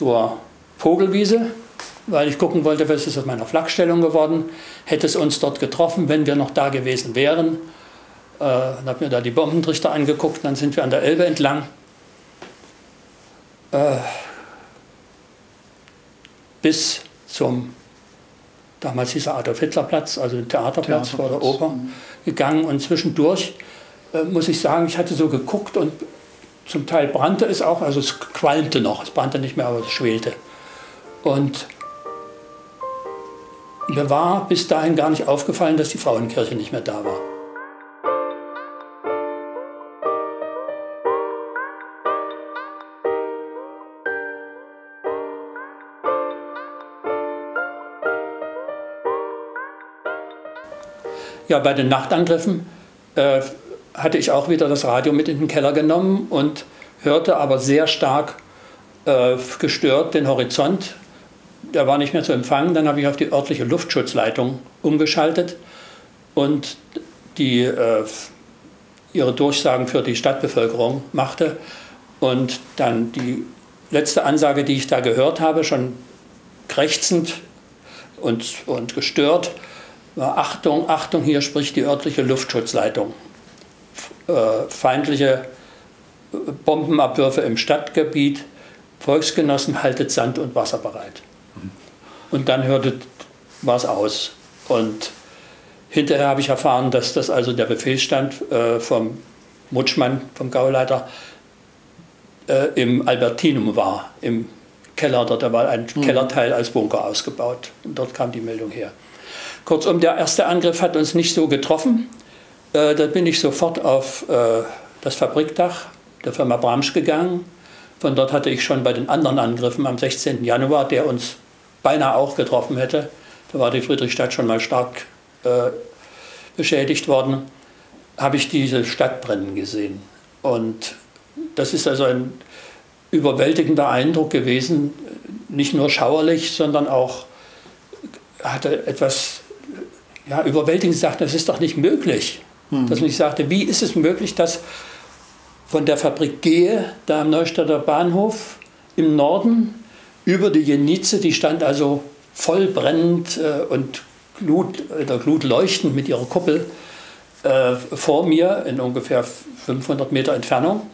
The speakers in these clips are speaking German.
zur Vogelwiese, weil ich gucken wollte, was ist aus meiner Flakstellung geworden. Hätte es uns dort getroffen, wenn wir noch da gewesen wären. Dann habe mir da die Bombentrichter angeguckt, dann sind wir an der Elbe entlang. Bis zum, damals hieß er Adolf-Hitler-Platz, also den Theaterplatz vor der Oper, gegangen. Und zwischendurch muss ich sagen, ich hatte so geguckt und zum Teil brannte es auch, also es qualmte noch, es brannte nicht mehr, aber es schwelte. Und mir war bis dahin gar nicht aufgefallen, dass die Frauenkirche nicht mehr da war. Ja, bei den Nachtangriffen hatte ich auch wieder das Radio mit in den Keller genommen und hörte aber sehr stark gestört den Horizont. Der war nicht mehr zu empfangen. Dann habe ich auf die örtliche Luftschutzleitung umgeschaltet und die ihre Durchsagen für die Stadtbevölkerung machte. Und dann die letzte Ansage, die ich da gehört habe, schon krächzend und gestört, war: Achtung, Achtung, hier spricht die örtliche Luftschutzleitung. Feindliche Bombenabwürfe im Stadtgebiet. Volksgenossen, haltet Sand und Wasser bereit. Und dann war es aus. Und hinterher habe ich erfahren, dass das also der Befehlsstand vom Mutschmann, vom Gauleiter, im Albertinum war, im Keller. Dort war ein Kellerteil als Bunker ausgebaut. Und dort kam die Meldung her. Kurzum, der erste Angriff hat uns nicht so getroffen. Da bin ich sofort auf das Fabrikdach der Firma Bramsch gegangen. Von dort hatte ich schon bei den anderen Angriffen am 16. Januar, der uns beinahe auch getroffen hätte, da war die Friedrichstadt schon mal stark beschädigt worden, habe ich diese Stadt brennen gesehen. Und das ist also ein überwältigender Eindruck gewesen, nicht nur schauerlich, sondern auch hatte etwas überwältigend gesagt, das ist doch nicht möglich. Dass man sich sagte, wie ist es möglich, dass von der Fabrik Gehe, da am Neustädter Bahnhof im Norden, über die Jenice, die stand also voll brennend und glutleuchtend mit ihrer Kuppel vor mir in ungefähr 500 Meter Entfernung.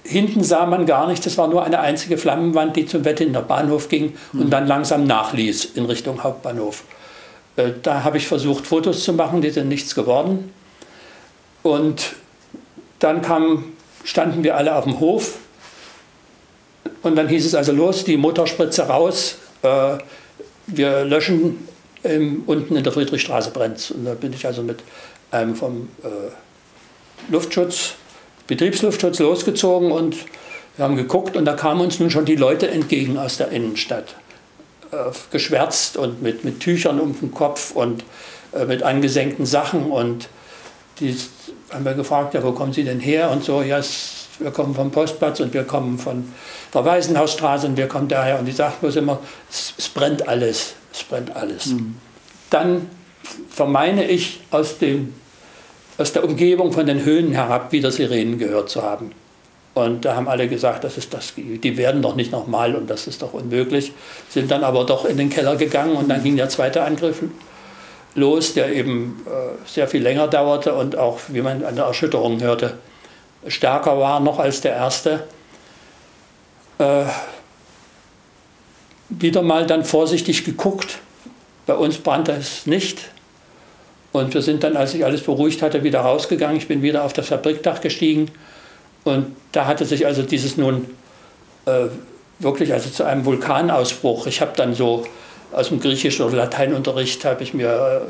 Hinten sah man gar nichts, das war nur eine einzige Flammenwand, die zum Wettiner Bahnhof ging und dann langsam nachließ in Richtung Hauptbahnhof. Da habe ich versucht, Fotos zu machen, die sind nichts geworden. Und dann standen wir alle auf dem Hof und dann hieß es also: los, die Motorspritze raus, wir löschen, unten in der Friedrichstraße brennt. Und da bin ich also mit einem vom Betriebsluftschutz losgezogen und wir haben geguckt und da kamen uns nun schon die Leute entgegen aus der Innenstadt. Geschwärzt und mit Tüchern um den Kopf und mit angesenkten Sachen, und die haben wir gefragt, ja, wo kommen Sie denn her und so, ja, wir kommen vom Postplatz und wir kommen von der Waisenhausstraße und wir kommen daher, und die sagten uns immer, es brennt alles, es brennt alles. Dann vermeine ich aus der Umgebung von den Höhen herab wieder Sirenen gehört zu haben. Und da haben alle gesagt, die werden doch nicht nochmal und das ist doch unmöglich. Sind dann aber doch in den Keller gegangen und dann ging der zweite Angriff los, der eben sehr viel länger dauerte und auch, wie man an der Erschütterung hörte, stärker war noch als der erste. Wieder mal dann vorsichtig geguckt. Bei uns brannte es nicht. Und wir sind dann, als sich alles beruhigt hatte, wieder rausgegangen. Ich bin wieder auf das Fabrikdach gestiegen. Und da hatte sich also dieses nun wirklich also zu einem Vulkanausbruch. Ich habe dann so aus dem Griechisch- oder Lateinunterricht habe ich mir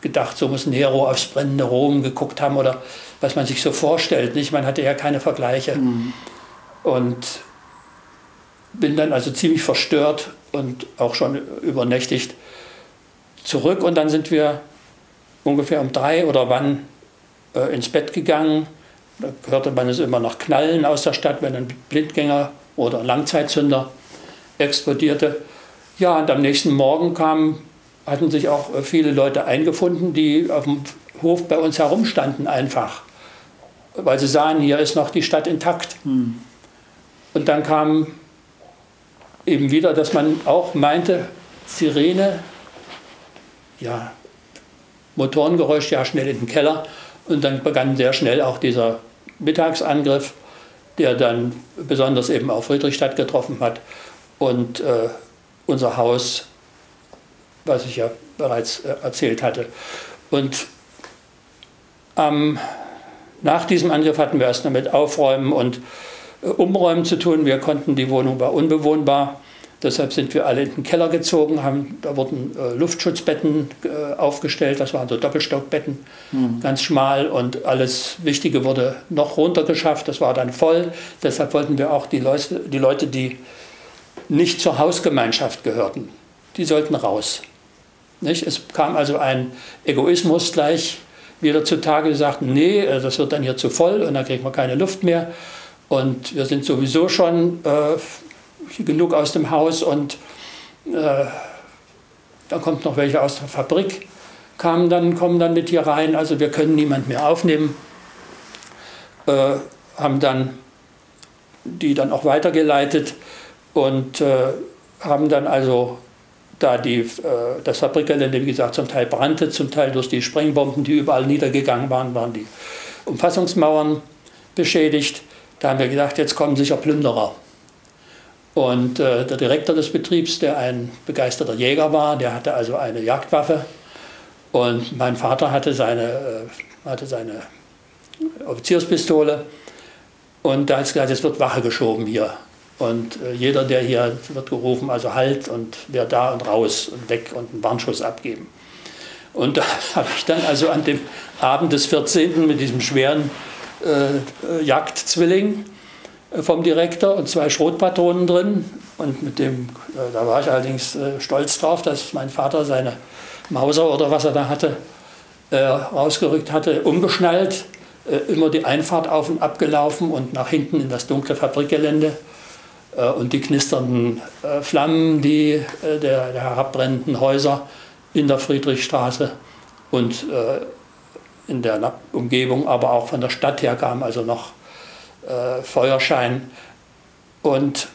gedacht, so muss Nero aufs brennende Rom geguckt haben oder was man sich so vorstellt. Nicht? Man hatte ja keine Vergleiche. Und bin dann also ziemlich verstört und auch schon übernächtigt zurück. Und dann sind wir ungefähr um 3 oder wann ins Bett gegangen. Da hörte man es immer noch knallen aus der Stadt, wenn ein Blindgänger oder ein Langzeitzünder explodierte. Ja, und am nächsten Morgen hatten sich auch viele Leute eingefunden, die auf dem Hof bei uns herumstanden einfach, weil sie sahen, hier ist noch die Stadt intakt. Und dann kam eben wieder, dass man auch meinte, Sirene, ja, Motorengeräusch, ja, schnell in den Keller. Und dann begann sehr schnell auch dieser Mittagsangriff, der dann besonders eben auf Friedrichstadt getroffen hat. Und unser Haus, was ich ja bereits erzählt hatte. Und nach diesem Angriff hatten wir erst noch mit Aufräumen und Umräumen zu tun. Die Wohnung war unbewohnbar. Deshalb sind wir alle in den Keller gezogen, da wurden Luftschutzbetten aufgestellt, das waren so Doppelstockbetten, ganz schmal, und alles Wichtige wurde noch runtergeschafft, das war dann voll. Deshalb wollten wir auch die Leute, die nicht zur Hausgemeinschaft gehörten, die sollten raus. Nicht? Es kam also ein Egoismus gleich wieder zutage, wir sagten, nee, das wird dann hier zu voll und dann kriegen wir keine Luft mehr. Und wir sind sowieso schon genug aus dem Haus, und dann kommt noch welche aus der Fabrik, kommen dann mit hier rein, also wir können niemand mehr aufnehmen. Haben dann die dann auch weitergeleitet und haben dann also, da das Fabrikgelände, wie gesagt, zum Teil brannte, zum Teil durch die Sprengbomben, die überall niedergegangen waren die Umfassungsmauern beschädigt. Da haben wir gedacht, jetzt kommen sicher Plünderer. Und der Direktor des Betriebs, der ein begeisterter Jäger war, der hatte also eine Jagdwaffe. Und mein Vater hatte seine Offizierspistole. Und da ist gesagt, es wird Wache geschoben hier. Und jeder, der hier, wird gerufen, also halt, und wer da und raus und weg und einen Warnschuss abgeben. Und da habe ich dann also an dem Abend des 14. mit diesem schweren Jagdzwilling vom Direktor und 2 Schrotpatronen drin, und da war ich allerdings stolz drauf, dass mein Vater seine Mauser oder was er da hatte, rausgerückt hatte, umgeschnallt, immer die Einfahrt auf und ab gelaufen und nach hinten in das dunkle Fabrikgelände, und die knisternden Flammen der herabbrennenden Häuser in der Friedrichstraße und in der Umgebung, aber auch von der Stadt her kam also noch Feuerschein, und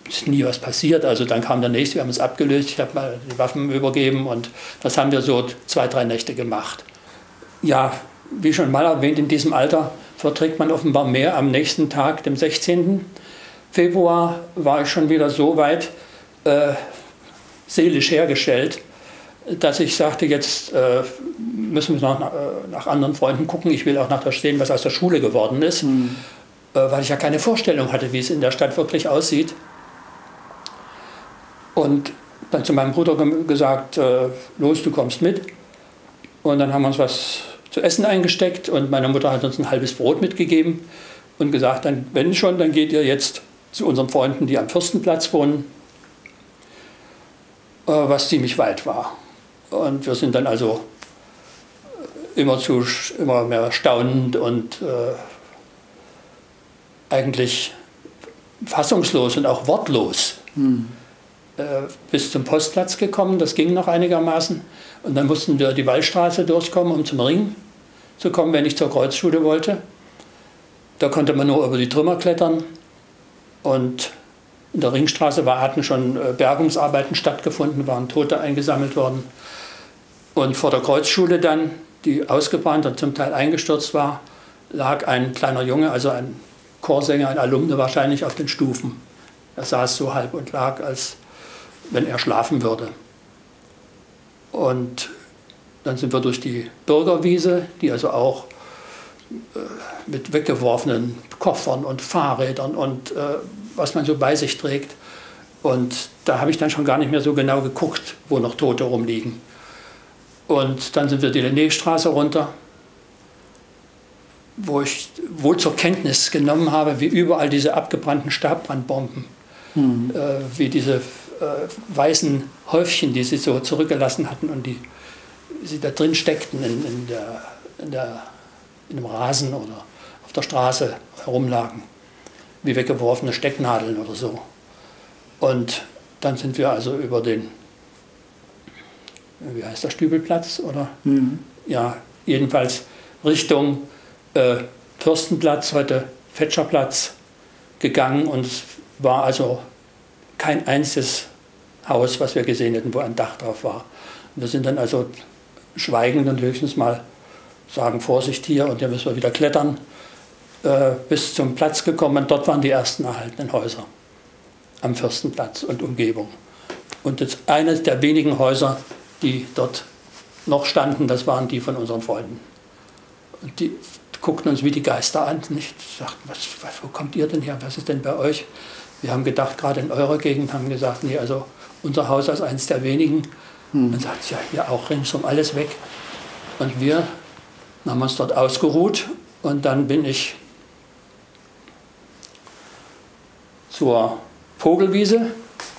es ist nie was passiert. Also dann kam der nächste, wir haben es abgelöst, ich habe mal die Waffen übergeben, und das haben wir so 2, 3 Nächte gemacht. Ja, wie schon mal erwähnt, in diesem Alter verträgt man offenbar mehr. Am nächsten Tag, dem 16. Februar, war ich schon wieder so weit seelisch hergestellt, dass ich sagte, jetzt müssen wir noch nach anderen Freunden gucken. Ich will auch nachher sehen, was aus der Schule geworden ist, weil ich ja keine Vorstellung hatte, wie es in der Stadt wirklich aussieht. Und dann zu meinem Bruder gesagt, los, du kommst mit. Und dann haben wir uns was zu essen eingesteckt, und meine Mutter hat uns ein halbes Brot mitgegeben und gesagt, dann, wenn schon, dann geht ihr jetzt zu unseren Freunden, die am Fürstenplatz wohnen, was ziemlich weit war. Und wir sind dann also immer mehr staunend und eigentlich fassungslos und auch wortlos bis zum Postplatz gekommen. Das ging noch einigermaßen. Und dann mussten wir die Wallstraße durchkommen, um zum Ring zu kommen, wenn ich zur Kreuzschule wollte. Da konnte man nur über die Trümmer klettern. Und in der Ringstraße hatten schon Bergungsarbeiten stattgefunden, waren Tote eingesammelt worden. Und vor der Kreuzschule dann, die ausgebrannt und zum Teil eingestürzt war, lag ein kleiner Junge, also ein Chorsänger, ein Alumne wahrscheinlich, auf den Stufen. Er saß so halb und lag, als wenn er schlafen würde. Und dann sind wir durch die Bürgerwiese, die also auch mit weggeworfenen Koffern und Fahrrädern und was man so bei sich trägt. Und da habe ich dann schon gar nicht mehr so genau geguckt, wo noch Tote rumliegen. Und dann sind wir die Linnéstraße runter, wo ich wohl zur Kenntnis genommen habe, wie überall diese abgebrannten Stabbrandbomben, wie diese weißen Häufchen, die sie so zurückgelassen hatten und die sie da drin steckten in dem Rasen oder auf der Straße herumlagen, wie weggeworfene Stecknadeln oder so. Und dann sind wir also über den, wie heißt der, Stübelplatz, oder? Ja, jedenfalls Richtung Fürstenplatz, heute Fetscherplatz, gegangen und es war also kein einziges Haus, was wir gesehen hätten, wo ein Dach drauf war. Und wir sind dann also schweigend und höchstens mal sagen, Vorsicht hier und hier müssen wir wieder klettern, bis zum Platz gekommen. Und dort waren die ersten erhaltenen Häuser am Fürstenplatz und Umgebung. Und das eines der wenigen Häuser, die dort noch standen, das waren die von unseren Freunden. Und die guckten uns wie die Geister an, nicht? Sagten, wo kommt ihr denn her? Was ist denn bei euch? Wir haben gedacht, gerade in eurer Gegend, haben gesagt, nee, also unser Haus ist eines der wenigen. Dann sagt sie, ja, hier auch ringsum alles weg. Und wir haben uns dort ausgeruht und dann bin ich zur Vogelwiese,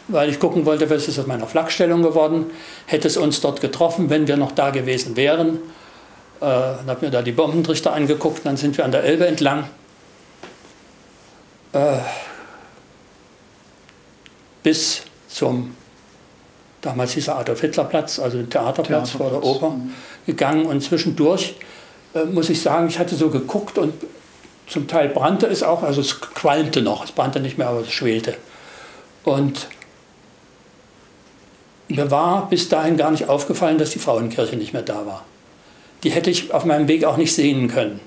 weil ich gucken wollte, was ist aus meiner Flakstellung geworden. Hätte es uns dort getroffen, wenn wir noch da gewesen wären. Dann habe mir da die Bombentrichter angeguckt, dann sind wir an der Elbe entlang. Bis zum, damals hieß er Adolf-Hitler-Platz, also Theaterplatz vor der Oper, gegangen. Und zwischendurch muss ich sagen, ich hatte so geguckt und zum Teil brannte es auch, also es qualmte noch, es brannte nicht mehr, aber es schwelte. Und mir war bis dahin gar nicht aufgefallen, dass die Frauenkirche nicht mehr da war. Die hätte ich auf meinem Weg auch nicht sehen können,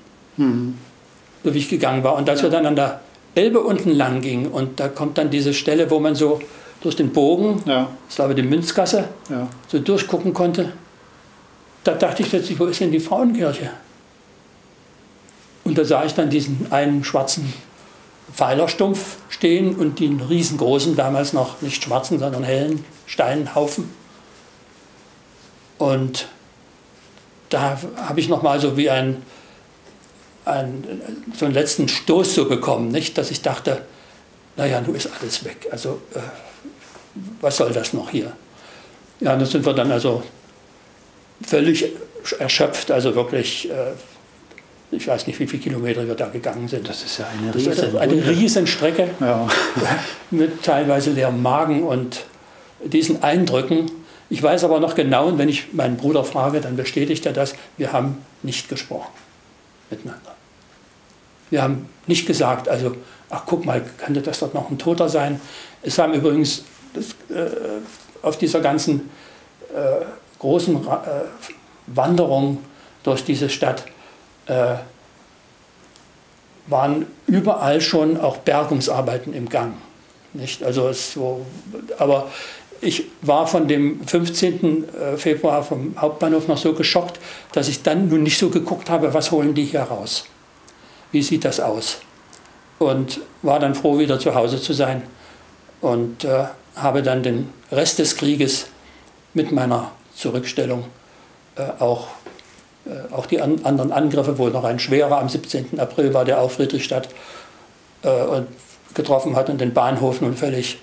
so wie ich gegangen war. Und als wir dann an der Elbe unten lang gingen und da kommt dann diese Stelle, wo man so durch den Bogen, ich glaube die Münzgasse, so durchgucken konnte, da dachte ich plötzlich, wo ist denn die Frauenkirche? Und da sah ich dann diesen einen schwarzen Pfeilerstumpf stehen und den riesengroßen, damals noch nicht schwarzen, sondern hellen Steinhaufen. Und da habe ich nochmal so wie so einen letzten Stoß so bekommen, nicht? Dass ich dachte, naja, nun ist alles weg. Also was soll das noch hier? Ja, da sind wir dann also völlig erschöpft, also wirklich, ich weiß nicht, wie viele Kilometer wir da gegangen sind. Das ist ja eine Riesenstrecke mit teilweise leerem Magen und diesen Eindrücken. Ich weiß aber noch genau, und wenn ich meinen Bruder frage, dann bestätigt er das, wir haben nicht gesprochen miteinander. Wir haben nicht gesagt, also, ach guck mal, könnte das dort noch ein Toter sein? Es haben übrigens auf dieser ganzen großen Wanderung durch diese Stadt waren überall schon auch Bergungsarbeiten im Gang. Nicht? Also aber ich war von dem 15. Februar vom Hauptbahnhof noch so geschockt, dass ich dann nun nicht so geguckt habe, was holen die hier raus? Wie sieht das aus? Und war dann froh, wieder zu Hause zu sein und habe dann den Rest des Krieges mit meiner Zurückstellung auch die anderen Angriffe, wohl noch ein schwerer, am 17. April war der auf Friedrichstadt und getroffen hat und den Bahnhof nun völlig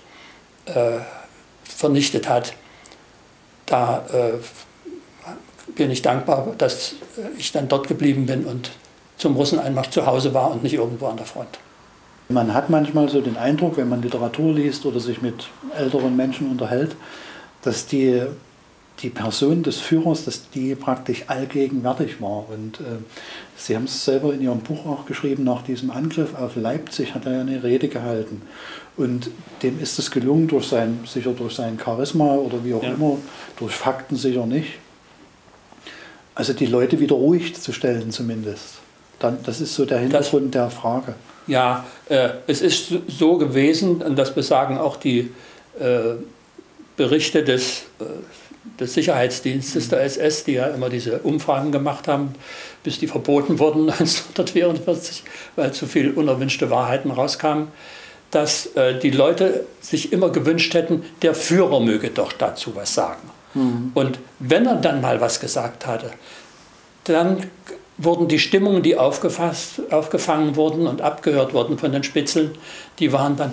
vernichtet hat. Da bin ich dankbar, dass ich dann dort geblieben bin und zum Russeneinmarsch zu Hause war und nicht irgendwo an der Front. Man hat manchmal so den Eindruck, wenn man Literatur liest oder sich mit älteren Menschen unterhält, dass die Person des Führers, dass die praktisch allgegenwärtig war. Und Sie haben es selber in Ihrem Buch auch geschrieben, nach diesem Angriff auf Leipzig hat er ja eine Rede gehalten. Und dem ist es gelungen, sicher durch sein Charisma oder wie auch immer, durch Fakten sicher nicht, also die Leute wieder ruhig zu stellen zumindest. Das ist so der Hintergrund der Frage. Ja, es ist so gewesen, und das besagen auch die Berichte des Sicherheitsdienstes der SS, die ja immer diese Umfragen gemacht haben, bis die verboten wurden 1944, weil zu viel unerwünschte Wahrheiten rauskamen, dass die Leute sich immer gewünscht hätten, der Führer möge doch dazu was sagen. Und wenn er dann mal was gesagt hatte, dann wurden die Stimmungen, die aufgefangen wurden und abgehört wurden von den Spitzeln, die waren dann,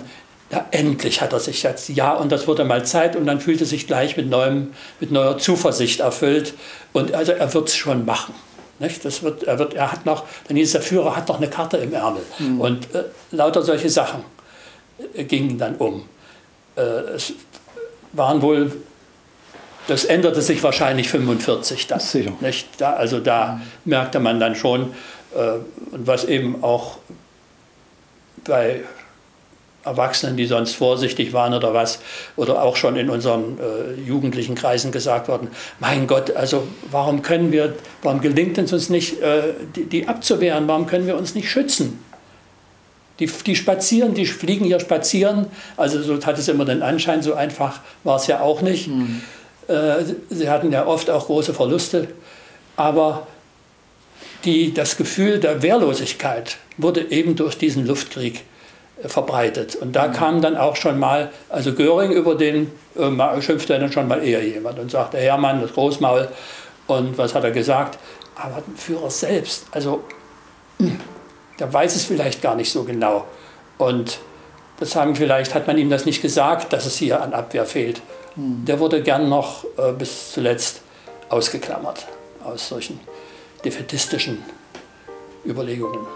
ja, endlich hat er sich jetzt, ja, und das wurde mal Zeit, und dann fühlte sich gleich mit neuer Zuversicht erfüllt, und also er wird es schon machen. Nicht? Er hat noch, dann hieß der Führer hat noch eine Karte im Ärmel, und lauter solche Sachen gingen dann um. Es waren wohl, das änderte sich wahrscheinlich 1945 dann. Sicher. Nicht? Da merkte man dann schon, und was eben auch bei Erwachsenen, die sonst vorsichtig waren oder was, oder auch schon in unseren jugendlichen Kreisen gesagt worden, mein Gott, also warum gelingt es uns nicht, die abzuwehren, warum können wir uns nicht schützen? Die spazieren, die fliegen hier spazieren, also so hat es immer den Anschein, so einfach war es ja auch nicht. Mhm. Sie hatten ja oft auch große Verluste, aber das Gefühl der Wehrlosigkeit wurde eben durch diesen Luftkrieg verbreitet. Und da kam dann auch schon mal, also Göring, über den schimpfte dann schon mal eher jemand und sagte, Hermann, das Großmaul. Und was hat er gesagt? Aber der Führer selbst, also der weiß es vielleicht gar nicht so genau. Und vielleicht hat man ihm das nicht gesagt, dass es hier an Abwehr fehlt. Der wurde gern noch bis zuletzt ausgeklammert aus solchen defaitistischen Überlegungen.